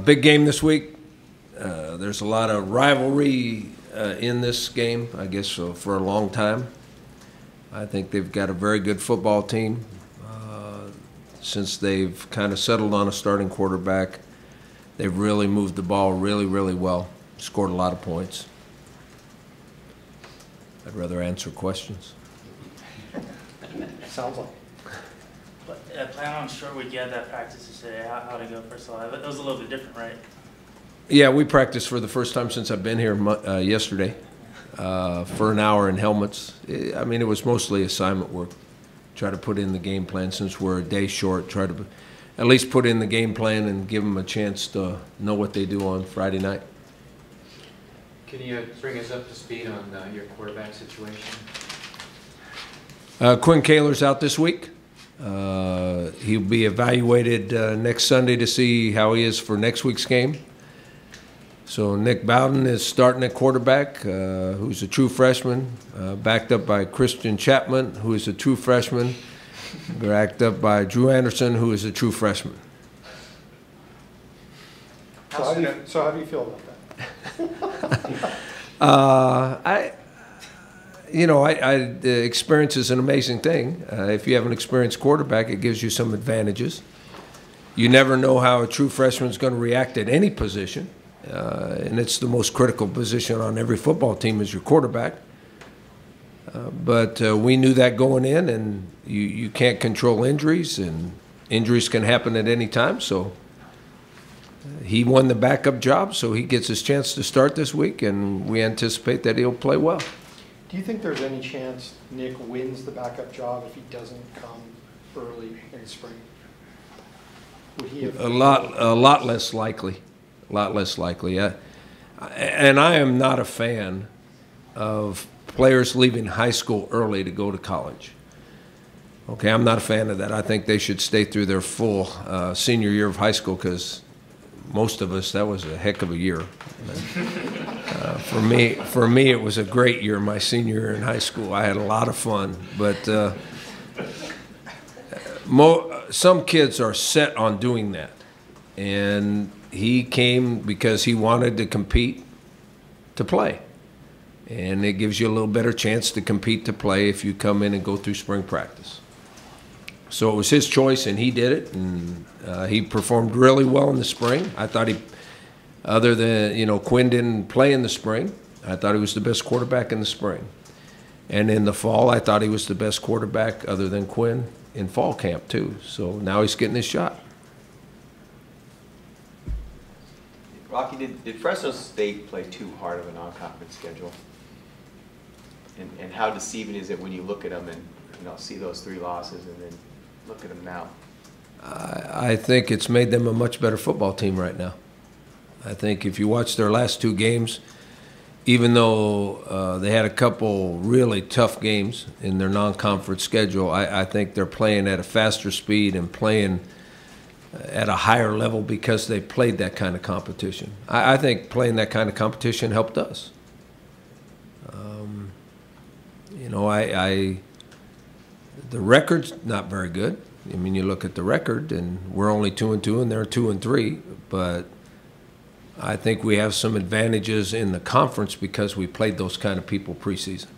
Big game this week. There's a lot of rivalry in this game, I guess, for a long time. I think they've got a very good football team. Since they've kind of settled on a starting quarterback, they've really moved the ball really, really well, scored a lot of points. I'd rather answer questions. Sounds like. But plan on short week. You had that practice yesterday. How'd it go, first of all? It was a little bit different, right? Yeah, we practiced for the first time since I've been here yesterday for an hour in helmets. I mean, it was mostly assignment work. Try to put in the game plan since we're a day short. Try to at least put in the game plan and give them a chance to know what they do on Friday night. Can you bring us up to speed on your quarterback situation? Quinn Kaler's out this week. He'll be evaluated next Sunday to see how he is for next week's game. So Nick Bowden is starting at quarterback, who's a true freshman, backed up by Christian Chapman, who is a true freshman, backed up by Drew Anderson, who is a true freshman. So how do you feel about that? Experience is an amazing thing. If you have an experienced quarterback, it gives you some advantages. You never know how a true freshman is going to react at any position. And it's the most critical position on every football team is your quarterback. But we knew that going in, and you can't control injuries, and injuries can happen at any time. So he won the backup job, so he gets his chance to start this week, and we anticipate that he'll play well. Do you think there's any chance Nick wins the backup job if he doesn't come early in the spring? Would he have a lot less likely. A lot less likely. And I am not a fan of players leaving high school early to go to college. Okay, I'm not a fan of that. I think they should stay through their full senior year of high school because most of us, that was a heck of a year. For me, it was a great year, my senior year in high school. I had a lot of fun. But some kids are set on doing that. And he came because he wanted to compete to play. And it gives you a little better chance to compete to play if you come in and go through spring practice. So it was his choice, and he did it, and he performed really well in the spring. I thought other than, Quinn didn't play in the spring, I thought he was the best quarterback in the spring. And in the fall, I thought he was the best quarterback other than Quinn in fall camp too. So now he's getting his shot. Rocky, did Fresno State play too hard of a non-conference schedule? And how deceiving is it when you look at them and see those 3 losses and then look at them now? I think it's made them a much better football team right now. I think if you watch their last 2 games, even though they had a couple really tough games in their non-conference schedule, I think they're playing at a faster speed and playing at a higher level because they played that kind of competition. I think playing that kind of competition helped us. The record's not very good. I mean, you look at the record, and we're only 2-2, and they're 2-3. But I think we have some advantages in the conference because we played those kind of people preseason.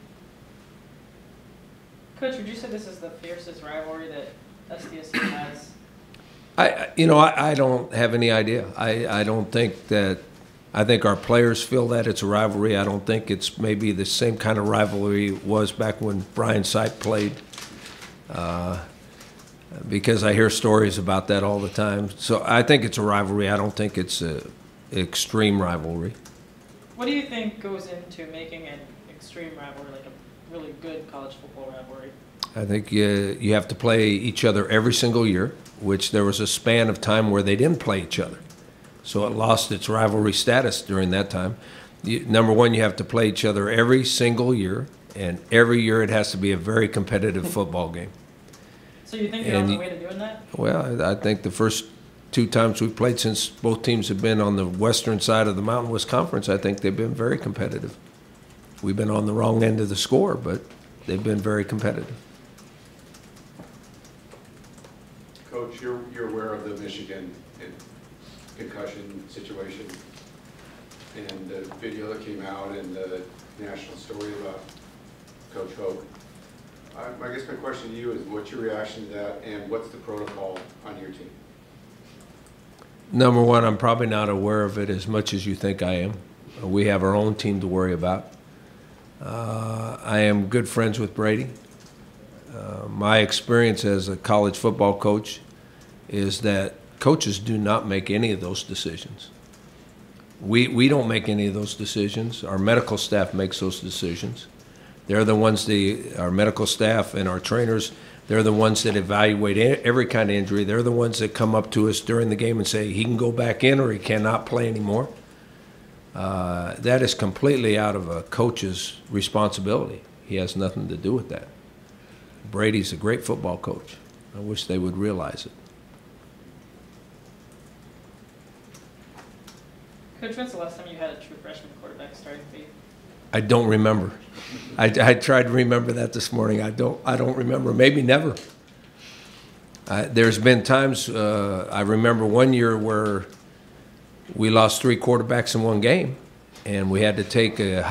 Coach, would you say this is the fiercest rivalry that Sdsu has? I don't have any idea. I don't think that. I think our players feel that it's a rivalry. I don't think it's maybe the same kind of rivalry it was back when Brian Sipe played, because I hear stories about that all the time. So I think it's a rivalry. I don't think it's an extreme rivalry. What do you think goes into making an extreme rivalry, like a really good college football rivalry? I think you have to play each other every single year, which there was a span of time where they didn't play each other. So it lost its rivalry status during that time. Number one, you have to play each other every single year, and every year it has to be a very competitive football game. So you think you're on the way to doing that? Well, I think the first 2 times we've played since both teams have been on the western side of the Mountain West Conference, I think they've been very competitive. We've been on the wrong end of the score, but they've been very competitive. Coach, you're aware of the Michigan concussion situation and the video that came out and the national story about Coach Hoke. I guess my question to you is, what's your reaction to that, and what's the protocol on your team? Number one, I'm probably not aware of it as much as you think I am. We have our own team to worry about. I am good friends with Brady. My experience as a college football coach is that coaches do not make any of those decisions. We don't make any of those decisions. Our medical staff makes those decisions. They're the ones, our medical staff and our trainers, they're the ones that evaluate every kind of injury. They're the ones that come up to us during the game and say he can go back in or he cannot play anymore. That is completely out of a coach's responsibility. He has nothing to do with that. Brady's a great football coach. I wish they would realize it. Coach, when's the last time you had a true freshman quarterback starting for you? I don't remember. I tried to remember that this morning. I don't remember. Maybe never. There's been times, I remember one year where we lost 3 quarterbacks in one game, and we had to take a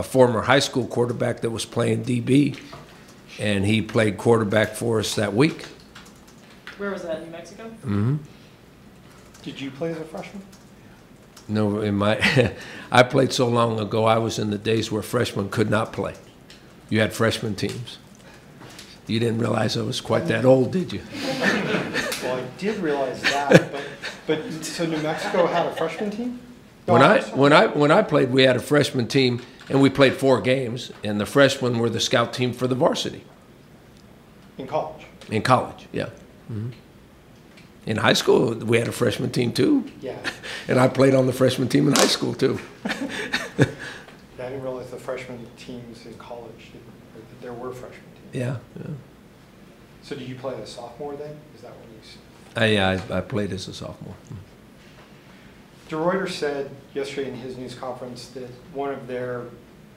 former high school quarterback that was playing DB, and he played quarterback for us that week. Where was that, New Mexico? Mm-hmm. Did you play as a freshman? No, I played so long ago, I was in the days where freshmen could not play. You had freshman teams. You didn't realize I was quite that old, did you? Well, I did realize that, but so New Mexico had a freshman team? No, When I played, we had a freshman team, and we played 4 games, and the freshmen were the scout team for the varsity. In college? In college, yeah. Mm-hmm. In high school, we had a freshman team too. Yeah. And I played on the freshman team in high school too. I didn't realize the freshman teams in college, there were freshman teams. Yeah. So did you play as a sophomore then? Is that when you? Yeah, I played as a sophomore. DeRuyter said yesterday in his news conference that one of their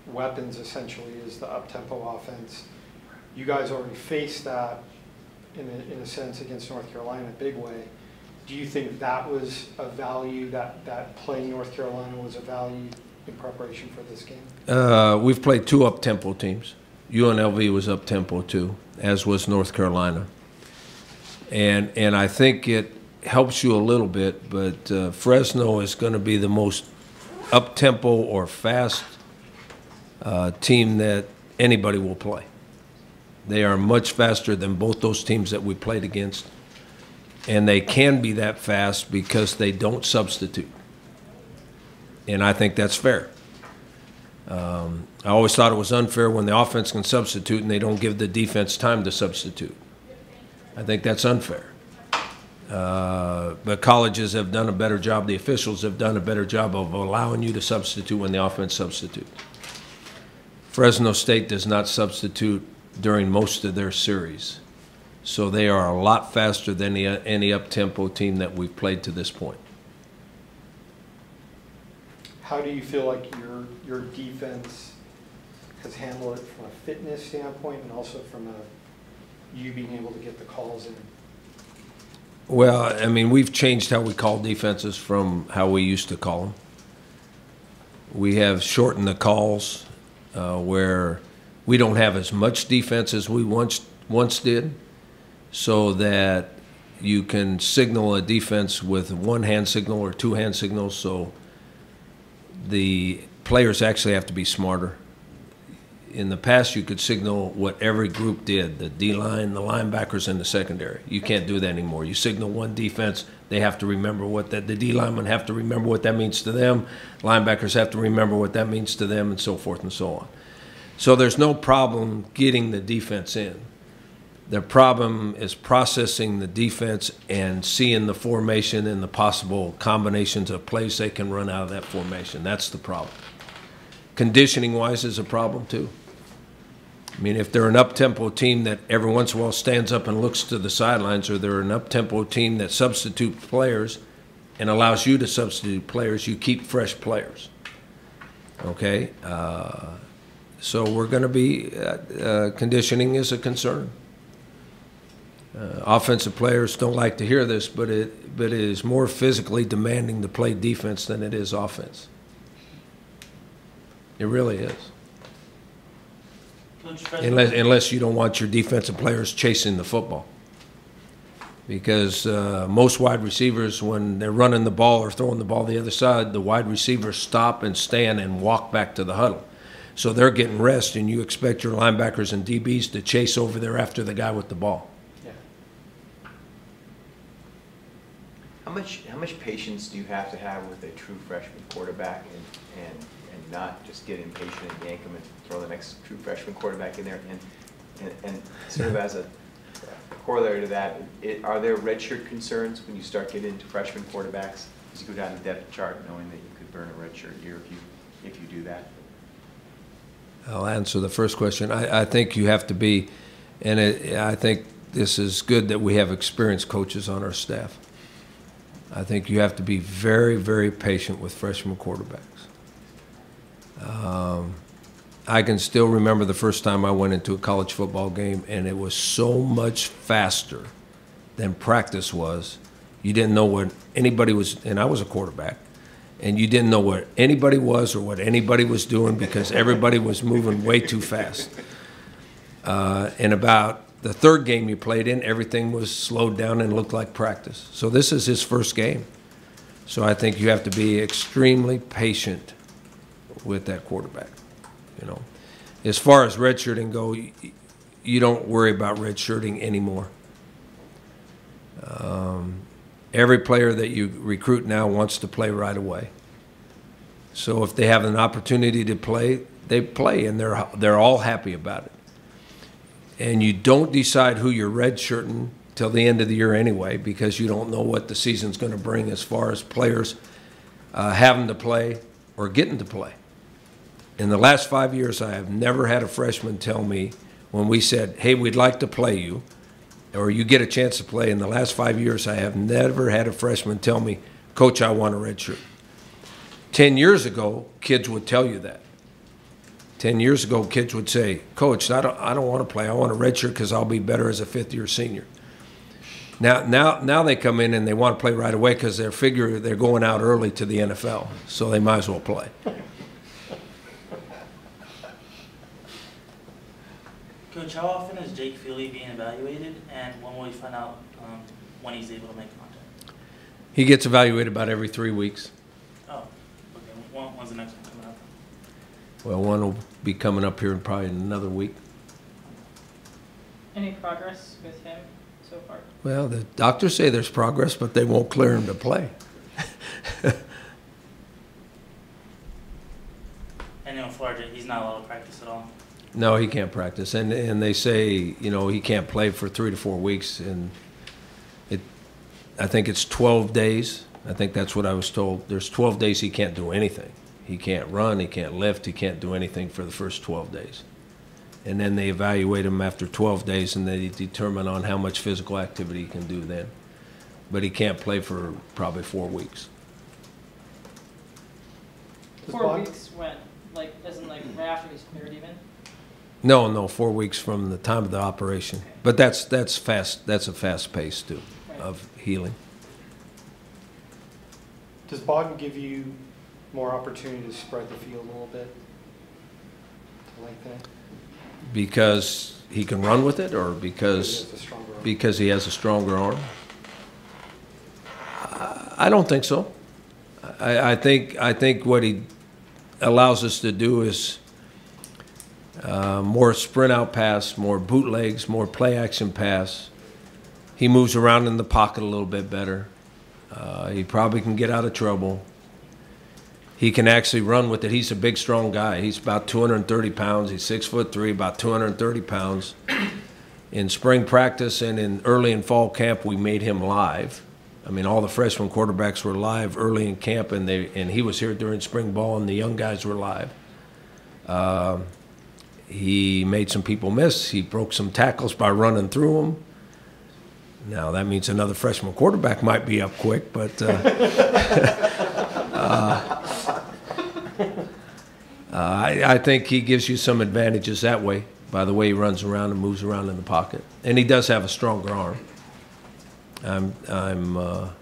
weapons essentially is the up-tempo offense. You guys already faced that in a sense against North Carolina, a big way. Do you think that was a value, that playing North Carolina was a value in preparation for this game? We've played 2 up-tempo teams. UNLV was up-tempo too, as was North Carolina. And I think it helps you a little bit, but Fresno is going to be the most up-tempo or fast team that anybody will play. They are much faster than both those teams that we played against, and they can be that fast because they don't substitute. And I think that's fair. I always thought it was unfair when the offense can substitute and they don't give the defense time to substitute. I think that's unfair. But colleges have done a better job, the officials have done a better job of allowing you to substitute when the offense substitutes. Fresno State does not substitute during most of their series. So they are a lot faster than any up-tempo team that we've played to this point. How do you feel like your defense has handled it from a fitness standpoint and also from you being able to get the calls in? Well, I mean, we've changed how we call defenses from how we used to call them. We have shortened the calls where we don't have as much defense as we once did, so that you can signal a defense with 1-hand signal or 2-hand signals, so the players actually have to be smarter. In the past, you could signal what every group did, the D-line, the linebackers, and the secondary. You can't do that anymore. You signal one defense, they have to remember what that, the D-linemen have to remember what that means to them, linebackers have to remember what that means to them, and so forth and so on. So there's no problem getting the defense in. The problem is processing the defense and seeing the formation and the possible combinations of plays they can run out of that formation. That's the problem. Conditioning-wise is a problem too. I mean, if they're an up-tempo team that every once in a while stands up and looks to the sidelines, or they're an up-tempo team that substitutes players and allows you to substitute players, you keep fresh players. Okay? So we're going to be, conditioning is a concern. Offensive players don't like to hear this, but it is more physically demanding to play defense than it is offense. It really is. Coach Fresno, Unless you don't want your defensive players chasing the football. Because most wide receivers, when they're running the ball or throwing the ball the other side, the wide receivers stop and stand and walk back to the huddle. So they're getting rest, and you expect your linebackers and DBs to chase over there after the guy with the ball. Yeah. How much patience do you have to have with a true freshman quarterback and not just get impatient and yank him and throw the next true freshman quarterback in there? And sort of as a corollary to that, are there redshirt concerns when you start getting into freshman quarterbacks? As you go down the depth chart, knowing that you could burn a redshirt year if you do that? I'll answer the first question. I think you have to be, and I think this is good that we have experienced coaches on our staff. I think you have to be very, very patient with freshman quarterbacks. I can still remember the first time I went into a college football game, and it was so much faster than practice was. You didn't know what anybody was, and I was a quarterback, and you didn't know what anybody was or what anybody was doing because everybody was moving way too fast. And about the third game you played in, everything was slowed down and looked like practice. So this is his first game. So I think you have to be extremely patient with that quarterback. You know, as far as redshirting go, you don't worry about redshirting anymore. Every player that you recruit now wants to play right away. So if they have an opportunity to play, they play, and they're all happy about it. And you don't decide who you're redshirting till the end of the year anyway, because you don't know what the season's going to bring as far as players having to play or getting to play. In the last 5 years, I have never had a freshman tell me when we said, hey, we'd like to play you, or you get a chance to play. In the last 5 years, I have never had a freshman tell me, Coach, I want a redshirt. 10 years ago, kids would tell you that. 10 years ago, kids would say, Coach, I don't want to play. I want a redshirt because I'll be better as a fifth-year senior. Now they come in and they want to play right away because they're going out early to the NFL, so they might as well play. Coach, how often is Jake Feely being evaluated, and when will we find out when he's able to make contact? He gets evaluated about every 3 weeks. Oh, okay. When's the next one coming up? Well, one will be coming up here in probably another week. Any progress with him so far? Well, the doctors say there's progress, but they won't clear him to play. And in Florida, he's not allowed to practice at all? No, he can't practice, and they say, you know, he can't play for 3 to 4 weeks, and I think it's 12 days. I think that's what I was told. There's 12 days he can't do anything. He can't run, he can't lift, he can't do anything for the first 12 days. And then they evaluate him after 12 days, and they determine on how much physical activity he can do then. But he can't play for probably 4 weeks. 4 weeks when? Like, isn't like right after he's cleared even? No, 4 weeks from the time of the operation. Okay. But that's fast. That's a fast pace too, Right. of healing. Does Bogdan give you more opportunity to spread the field a little bit? To lengthen it? Because he can run with it, or Because because he has a stronger arm? because he has a stronger arm? I don't think so. I think what he allows us to do is more sprint out pass, more bootlegs, more play action pass. He moves around in the pocket a little bit better. He probably can get out of trouble. He can actually run with it. He's a big, strong guy. He's about 230 pounds. He's 6'3", about 230 pounds. In spring practice and early in fall camp, we made him live. I mean, all the freshman quarterbacks were live early in camp, and he was here during spring ball, and the young guys were live. He made some people miss. He broke some tackles by running through them. Now, that means another freshman quarterback might be up quick, but I think he gives you some advantages that way. by the way he runs around and moves around in the pocket. And he does have a stronger arm. I'm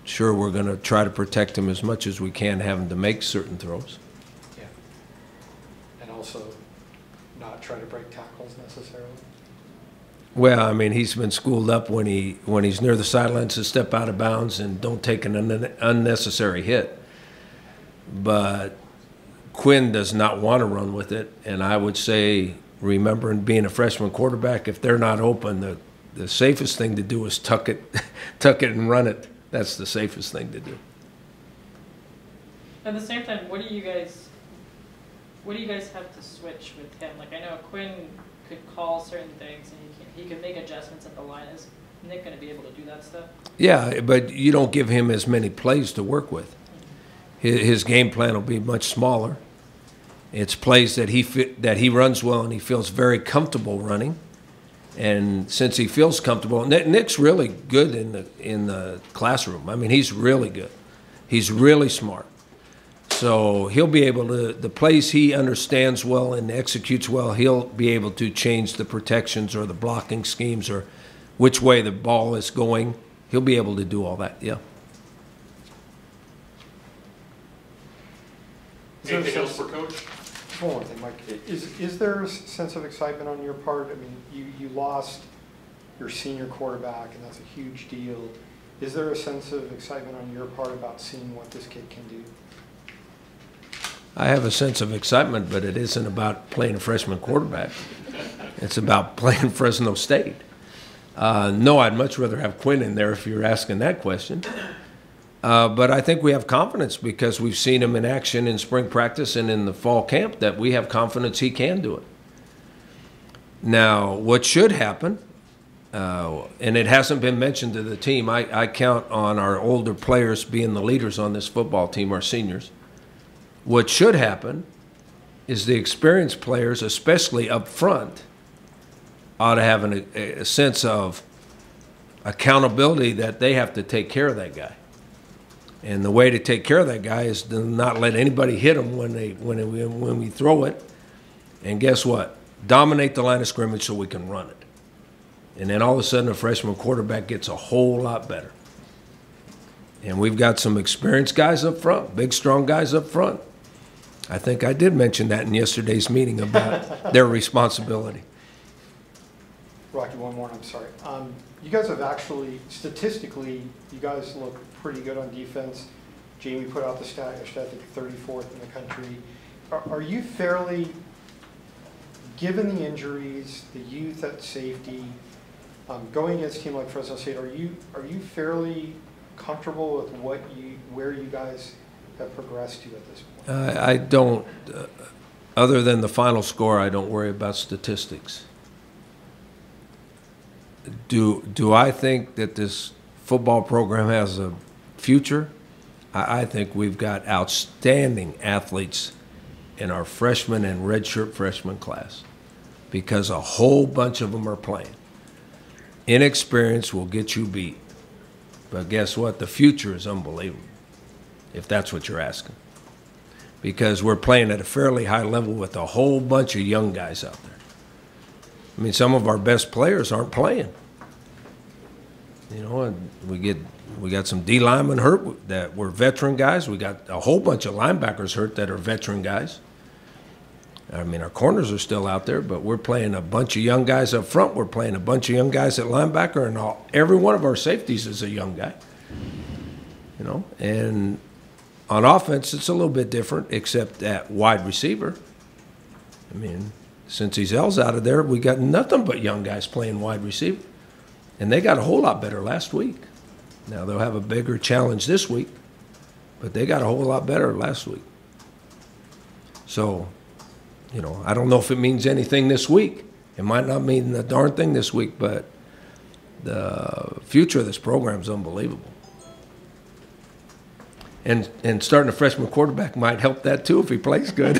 sure we're going to try to protect him as much as we can, having to make certain throws. Yeah. And also not try to break tackles necessarily. Well, I mean, he's been schooled up when he's near the sidelines to step out of bounds and don't take an unnecessary hit. But Quinn does not want to run with it, and I would say, remembering being a freshman quarterback, if they're not open, the safest thing to do is tuck it and run it. That's the safest thing to do. At the same time, what do you guys have to switch with him? Like, I know Quinn could call certain things and he could make adjustments at the line. Is Nick going to be able to do that stuff? Yeah, but you don't give him as many plays to work with. His game plan will be much smaller. It's plays that he runs well and he feels very comfortable running. And since he feels comfortable, Nick's really good in the classroom. I mean, he's really good. He's really smart. So he'll be able to, the plays he understands well and executes well, he'll be able to change the protections or the blocking schemes or which way the ball is going. He'll be able to do all that, yeah. Anything else for Coach? One more thing, Mike. Is there a sense of excitement on your part? I mean, you lost your senior quarterback, and that's a huge deal. Is there a sense of excitement on your part about seeing what this kid can do? I have a sense of excitement, but it isn't about playing a freshman quarterback. It's about playing Fresno State. No, I'd much rather have Quinn in there if you're asking that question. But I think we have confidence because we've seen him in action in spring practice and in the fall camp that we have confidence he can do it. Now, what should happen, and it hasn't been mentioned to the team, I count on our older players being the leaders on this football team, our seniors. What should happen is the experienced players, especially up front, ought to have a sense of accountability that they have to take care of that guy. And the way to take care of that guy is to not let anybody hit him when we throw it. And guess what? Dominate the line of scrimmage so we can run it. And then all of a sudden a freshman quarterback gets a whole lot better. And we've got some experienced guys up front, big, strong guys up front. I think I did mention that in yesterday's meeting about their responsibility. Rocky, one more, I'm sorry. You guys have actually, statistically, you guys look pretty good on defense. Jamie put out the stat yesterday, I think 34th in the country. Are you fairly, given the injuries, the youth at safety, going against a team like Fresno State, are you fairly comfortable with where you guys have progressed to at this point? I don't, other than the final score, I don't worry about statistics. Do I think that this football program has a future? I think we've got outstanding athletes in our freshman and redshirt freshman class because a whole bunch of them are playing. Inexperience will get you beat. But guess what? The future is unbelievable, if that's what you're asking. Because we're playing at a fairly high level with a whole bunch of young guys out there. I mean, some of our best players aren't playing. You know, and we got some D linemen hurt that were veteran guys. We got a whole bunch of linebackers hurt that are veteran guys. I mean, our corners are still out there, but we're playing a bunch of young guys up front. We're playing a bunch of young guys at linebacker, and every one of our safeties is a young guy. You know, and on offense, it's a little bit different, except at wide receiver. I mean, since Ezel's out of there, we got nothing but young guys playing wide receiver. And they got a whole lot better last week. Now, they'll have a bigger challenge this week, but they got a whole lot better last week. So, you know, I don't know if it means anything this week. It might not mean a darn thing this week, but the future of this program is unbelievable. And starting a freshman quarterback might help that too if he plays good.